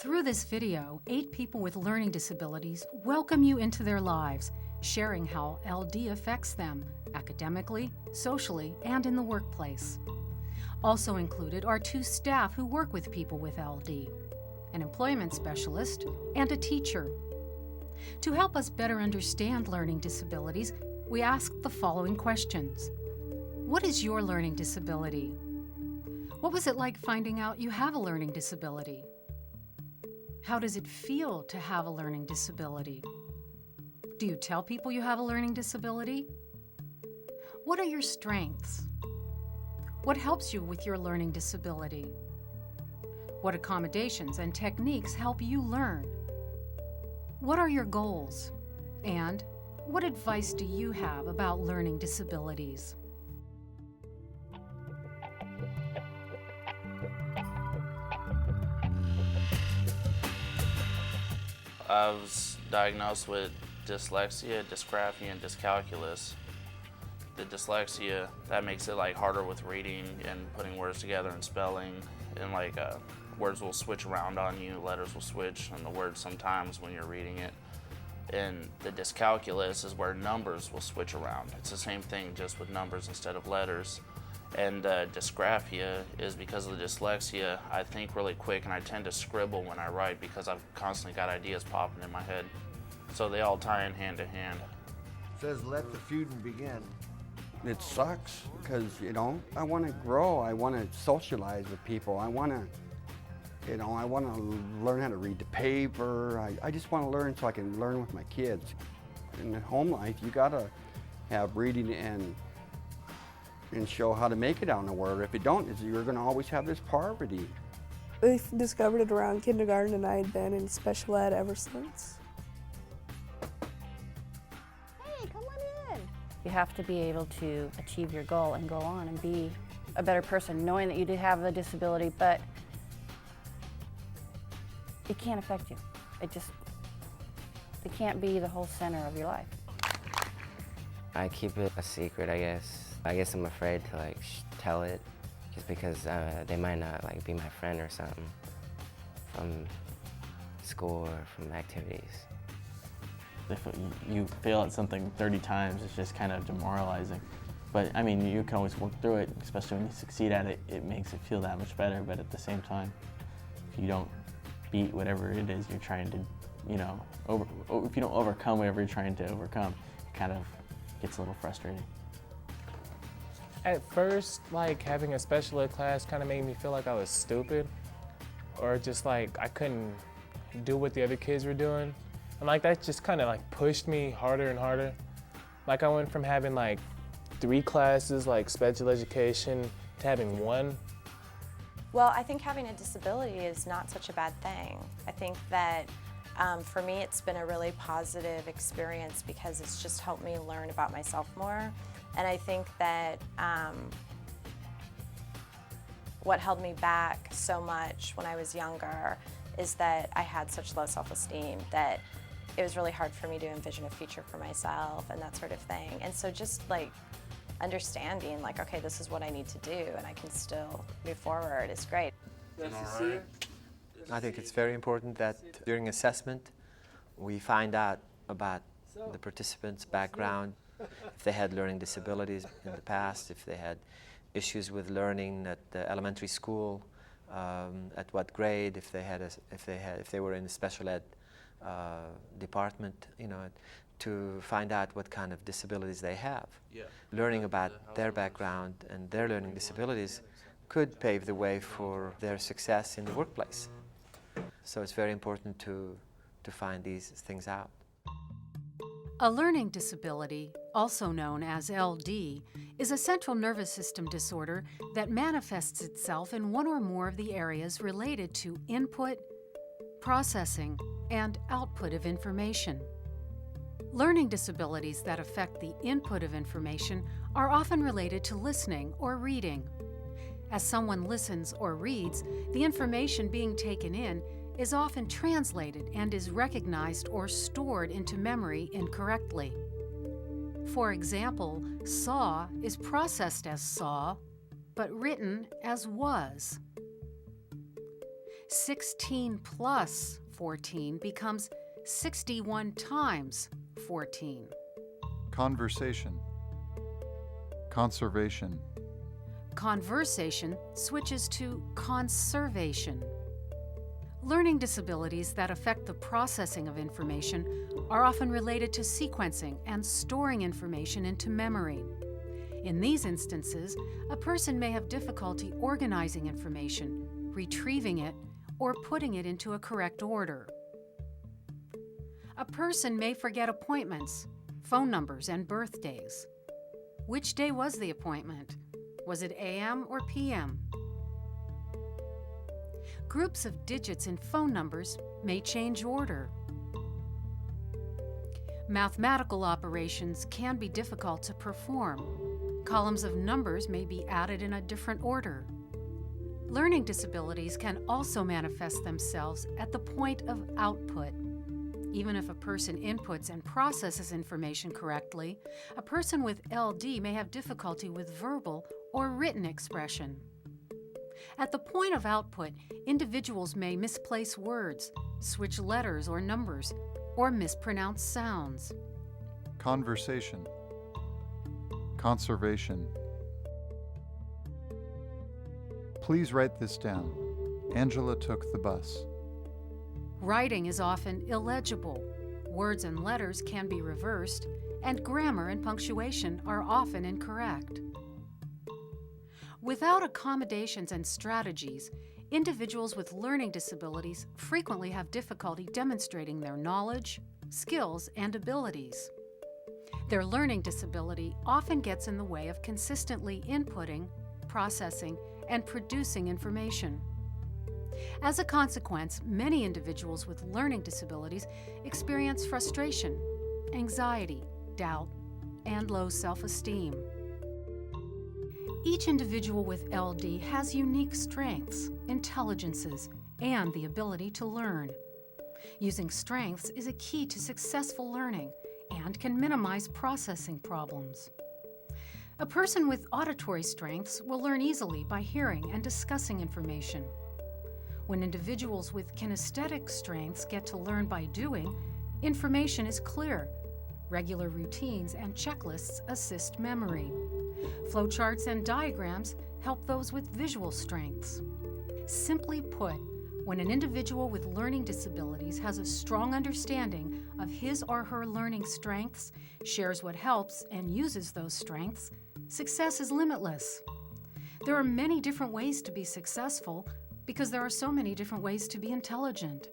Through this video, 8 people with learning disabilities welcome you into their lives, sharing how LD affects them academically, socially, and in the workplace. Also included are 2 staff who work with people with LD, an employment specialist, and a teacher. To help us better understand learning disabilities, we ask the following questions. What is your learning disability? What was it like finding out you have a learning disability? How does it feel to have a learning disability? Do you tell people you have a learning disability? What are your strengths? What helps you with your learning disability? What accommodations and techniques help you learn? What are your goals? And what advice do you have about learning disabilities? I was diagnosed with dyslexia, dysgraphia, and dyscalculia. The dyslexia, that makes it harder with reading and putting words together and spelling, and words will switch around on you, letters will switch on the words sometimes when you're reading it. And the dyscalculia is where numbers will switch around. It's the same thing, just with numbers instead of letters. And dysgraphia is because of the dyslexia, I think really quick and I tend to scribble when I write because I've constantly got ideas popping in my head. So they all tie in hand to hand. It says let the feuding begin. It sucks because, I want to grow. I want to socialize with people. I want to, I want to learn how to read the paper. I just want to learn so I can learn with my kids. In the home life, you got to have reading and show how to make it out in the world. If you don't, you're going to always have this poverty. We discovered it around kindergarten, and I had been in special ed ever since. Hey, come on in. You have to be able to achieve your goal and go on and be a better person, knowing that you do have a disability, but it can't affect you. It can't be the whole center of your life. I keep it a secret, I guess. I guess I'm afraid to tell it, just because they might not be my friend or something from school or from activities. If you fail at something 30 times, it's just kind of demoralizing. But I mean, you can always work through it, especially when you succeed at it. It makes it feel that much better. But at the same time, if you don't beat whatever it is you're trying to, if you don't overcome whatever you're trying to overcome, it kind of gets a little frustrating. At first, having a special ed class kind of made me feel like I was stupid, or just I couldn't do what the other kids were doing. And that just kind of pushed me harder and harder. I went from having 3 classes, special education, to having 1. Well, I think having a disability is not such a bad thing. I think that for me, it's been a really positive experience because it's just helped me learn about myself more. And I think that what held me back so much when I was younger is that I had such low self-esteem that it was really hard for me to envision a future for myself and that sort of thing. And so just understanding okay, this is what I need to do and I can still move forward is great. I think it's very important that during assessment we find out about the participants' background, if they had learning disabilities in the past, if they had issues with learning at the elementary school, at what grade, if they were in the special ed department, to find out what kind of disabilities they have. Yeah. Learning about their background and their learning disabilities could pave the way for their success in the workplace. So it's very important to find these things out. A learning disability, also known as LD, is a central nervous system disorder that manifests itself in one or more of the areas related to input, processing, and output of information. Learning disabilities that affect the input of information are often related to listening or reading. As someone listens or reads, the information being taken in is often translated and is recognized or stored into memory incorrectly. For example, saw is processed as saw, but written as was. 16 plus 14 becomes 61 times 14. Conversation. Conservation. Conversation switches to conservation. Learning disabilities that affect the processing of information are often related to sequencing and storing information into memory. In these instances, a person may have difficulty organizing information, retrieving it, or putting it into a correct order. A person may forget appointments, phone numbers, and birthdays. Which day was the appointment? Was it AM or PM? Groups of digits in phone numbers may change order. Mathematical operations can be difficult to perform. Columns of numbers may be added in a different order. Learning disabilities can also manifest themselves at the point of output. Even if a person inputs and processes information correctly, a person with LD may have difficulty with verbal or written expression. At the point of output, individuals may misplace words, switch letters or numbers, or mispronounce sounds. Conversation. Conservation. Please write this down. Angela took the bus. Writing is often illegible. Words and letters can be reversed, and grammar and punctuation are often incorrect. Without accommodations and strategies, individuals with learning disabilities frequently have difficulty demonstrating their knowledge, skills, and abilities. Their learning disability often gets in the way of consistently inputting, processing, and producing information. As a consequence, many individuals with learning disabilities experience frustration, anxiety, doubt, and low self-esteem. Each individual with LD has unique strengths, intelligences, and the ability to learn. Using strengths is a key to successful learning and can minimize processing problems. A person with auditory strengths will learn easily by hearing and discussing information. When individuals with kinesthetic strengths get to learn by doing, information is clear. Regular routines and checklists assist memory. Flowcharts and diagrams help those with visual strengths. Simply put, when an individual with learning disabilities has a strong understanding of his or her learning strengths, shares what helps, and uses those strengths, success is limitless. There are many different ways to be successful because there are so many different ways to be intelligent.